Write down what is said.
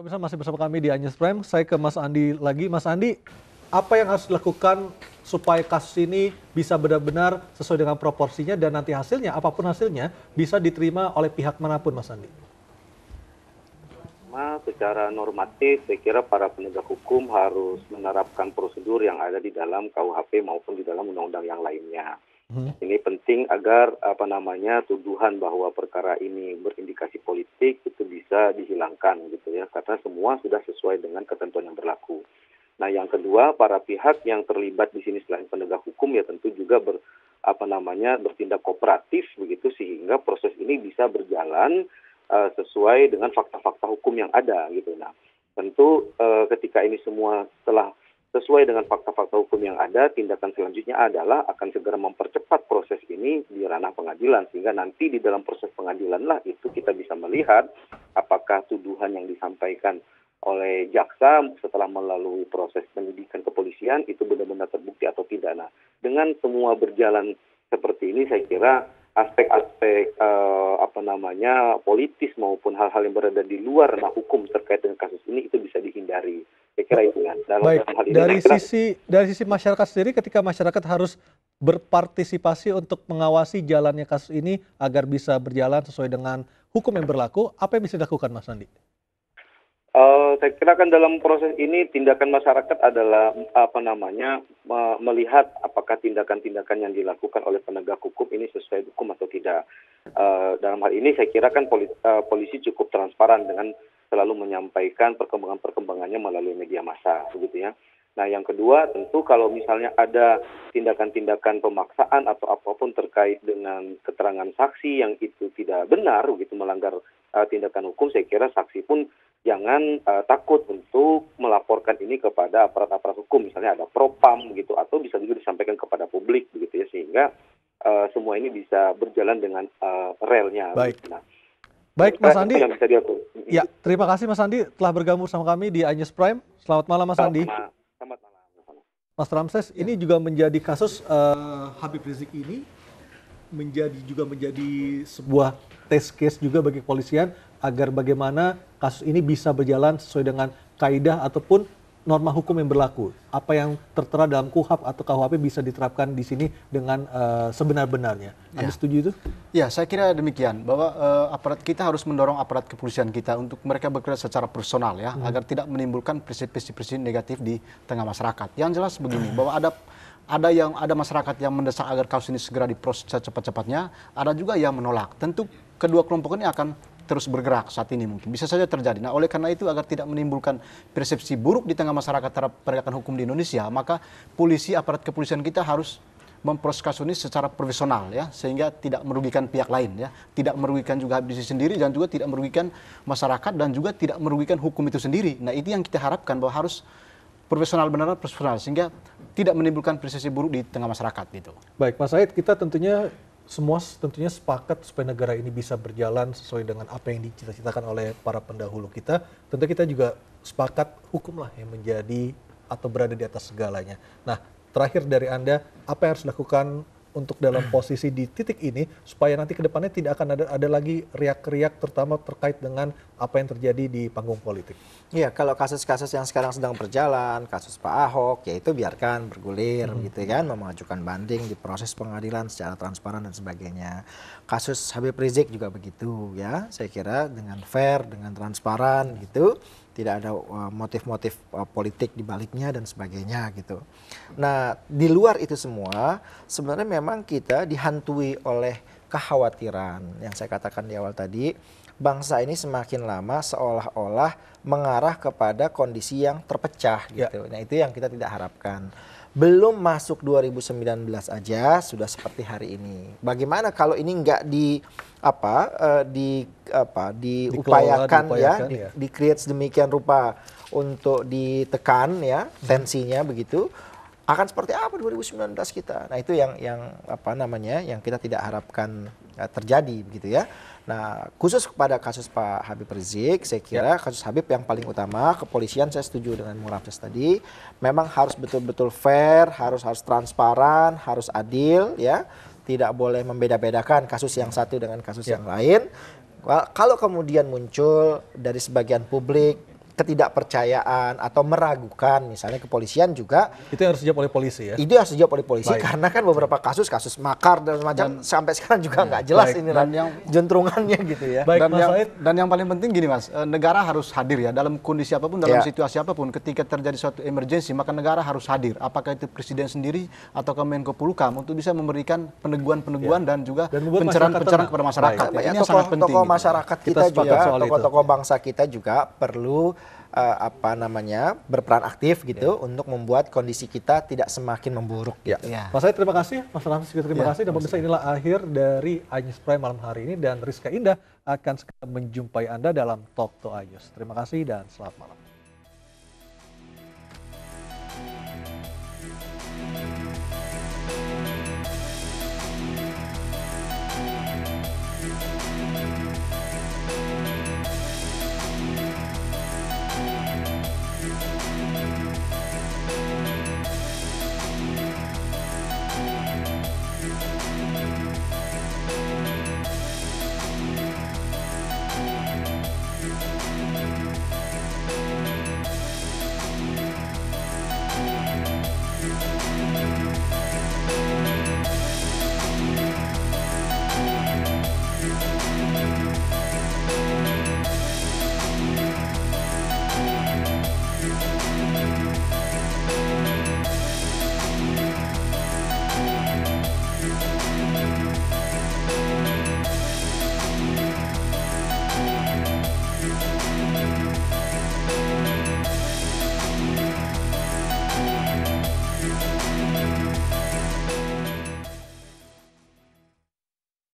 Pemirsa masih bersama kami di Anjas Prime. Saya ke Mas Andi lagi. Mas Andi, apa yang harus dilakukan supaya kasus ini bisa benar-benar sesuai dengan proporsinya dan nanti hasilnya, apapun hasilnya, bisa diterima oleh pihak manapun, Mas Andi? Secara normatif, saya kira para penegak hukum harus menerapkan prosedur yang ada di dalam KUHP maupun di dalam undang-undang yang lainnya. Ini penting agar tuduhan bahwa perkara ini berindikasi politik itu bisa dihilangkan gitu ya, karena semua sudah sesuai dengan ketentuan yang berlaku. Nah, yang kedua, para pihak yang terlibat di sini selain penegak hukum ya tentu juga bertindak kooperatif begitu sehingga proses ini bisa berjalan sesuai dengan fakta-fakta hukum yang ada gitu. Nah, tentu ketika ini semua telah sesuai dengan fakta-fakta hukum yang ada, tindakan selanjutnya adalah akan segera mempercepat proses ini di ranah pengadilan sehingga nanti di dalam proses pengadilan lah itu kita bisa melihat apakah tuduhan yang disampaikan oleh jaksa setelah melalui proses penyidikan kepolisian itu benar-benar terbukti atau tidak. Nah, dengan semua berjalan seperti ini saya kira aspek-aspek politis maupun hal-hal yang berada di luar ranah hukum terkait dengan kasus ini itu bisa dihindari. Saya kira itu kan. Baik, dari sisi masyarakat sendiri, ketika masyarakat harus berpartisipasi untuk mengawasi jalannya kasus ini agar bisa berjalan sesuai dengan hukum yang berlaku, apa yang bisa dilakukan, Mas Andi? Saya kira kan dalam proses ini tindakan masyarakat adalah melihat apakah tindakan-tindakan yang dilakukan oleh penegak hukum ini sesuai hukum atau tidak. Dalam hal ini saya kira kan polisi cukup transparan dengan selalu menyampaikan perkembangannya melalui media massa, begitu ya. Nah, yang kedua tentu kalau misalnya ada tindakan-tindakan pemaksaan atau apapun terkait dengan keterangan saksi yang itu tidak benar, begitu melanggar tindakan hukum, saya kira saksi pun jangan takut untuk melaporkan ini kepada aparat-aparat hukum, misalnya ada propam begitu, atau bisa juga disampaikan kepada publik begitu ya, sehingga semua ini bisa berjalan dengan relnya. Baik. Nah, baik, Mas Andi. Ya, terima kasih Mas Andi telah bergabung sama kami di Anjas Prime. Selamat malam, Mas Andi. Selamat malam. Mas Ramses, ini juga menjadi kasus Habib Rizik ini menjadi sebuah test case juga bagi kepolisian agar bagaimana kasus ini bisa berjalan sesuai dengan kaidah ataupun norma hukum yang berlaku. Apa yang tertera dalam KUHP atau KUHP bisa diterapkan di sini dengan sebenar-benarnya. Anda setuju itu? Ya, saya kira demikian, bahwa aparat kita harus mendorong aparat kepolisian kita untuk mereka bekerja secara personal ya, agar tidak menimbulkan persepsi-persepsi negatif di tengah masyarakat. Yang jelas begini, bahwa ada masyarakat yang mendesak agar kasus ini segera diproses secepat-cepatnya, ada juga yang menolak. Tentu kedua kelompok ini akan terus bergerak saat ini, mungkin bisa saja terjadi. Nah, oleh karena itu agar tidak menimbulkan persepsi buruk di tengah masyarakat terhadap penegakan hukum di Indonesia, maka aparat kepolisian kita harus memproses kasus ini secara profesional ya, sehingga tidak merugikan pihak lain ya, tidak merugikan juga Habib Rizik sendiri dan juga tidak merugikan masyarakat dan juga tidak merugikan hukum itu sendiri. Nah, itu yang kita harapkan, bahwa harus profesional, benar-benar profesional, sehingga tidak menimbulkan persepsi buruk di tengah masyarakat gitu. Baik, Mas Said, kita tentunya sepakat supaya negara ini bisa berjalan sesuai dengan apa yang dicita-citakan oleh para pendahulu kita. Tentu kita juga sepakat hukumlah yang menjadi atau berada di atas segalanya. Nah, terakhir dari Anda, apa yang harus dilakukan untuk dalam posisi di titik ini supaya nanti ke depannya tidak akan ada lagi riak-riak terutama terkait dengan apa yang terjadi di panggung politik? Iya, kalau kasus-kasus yang sekarang sedang berjalan, kasus Pak Ahok, ya itu biarkan bergulir gitu kan, mengajukan banding di proses pengadilan secara transparan dan sebagainya. Kasus Habib Rizik juga begitu ya, saya kira dengan fair, dengan transparan gitu. Tidak ada motif-motif politik di baliknya dan sebagainya gitu. Nah, di luar itu semua sebenarnya memang kita dihantui oleh kekhawatiran yang saya katakan di awal tadi, bangsa ini semakin lama seolah-olah mengarah kepada kondisi yang terpecah gitu. Nah, itu yang kita tidak harapkan. Belum masuk 2019 aja sudah seperti hari ini. Bagaimana kalau ini nggak diupayakan ya, di-create sedemikian rupa untuk ditekan ya tensinya begitu, akan seperti apa 2019 kita. Nah, itu yang kita tidak harapkan terjadi begitu ya. Nah, khusus kepada kasus Pak Habib Rizik, saya kira kasus Habib yang paling utama, kepolisian saya setuju dengan Bung Ramses tadi, memang harus betul-betul fair, harus transparan, harus adil ya. Tidak boleh membeda-bedakan kasus yang satu dengan kasus yang lain. Kalau kemudian muncul dari sebagian publik ketidakpercayaan atau meragukan misalnya kepolisian juga Itu yang harus dijawab oleh polisi ya. itu harus dijawab oleh polisi Baik. karena kan beberapa kasus makar dan macam sampai sekarang juga nggak jelas Baik. ini Dan yang- jentrungannya gitu ya. Baik, dan, Mas yang, Said. dan yang paling penting gini Mas, negara harus hadir ya dalam kondisi apapun, dalam Ya. situasi apapun. Ketika terjadi suatu emergensi, maka negara harus hadir. Apakah itu presiden sendiri atau Menko Polhukam untuk bisa memberikan peneguhan-peneguhan dan juga Dan membuat pencerahan masyarakat tenang. kepada masyarakat. Baik. Ya, ini Banyak yang sangat penting. tokoh gitu. masyarakat Kita kita sepakat juga, soal itu. tokoh-tokoh bangsa kita juga perlu berperan aktif gitu untuk membuat kondisi kita tidak semakin memburuk. Ya. Ya. Mas Said terima kasih, Mas Ramzi juga terima Ya, kasih. Dan pemirsa inilah akhir dari Ayus Prime malam hari ini dan Rizka Indah akan segera menjumpai Anda dalam Talk to Ayus. Terima kasih dan selamat malam.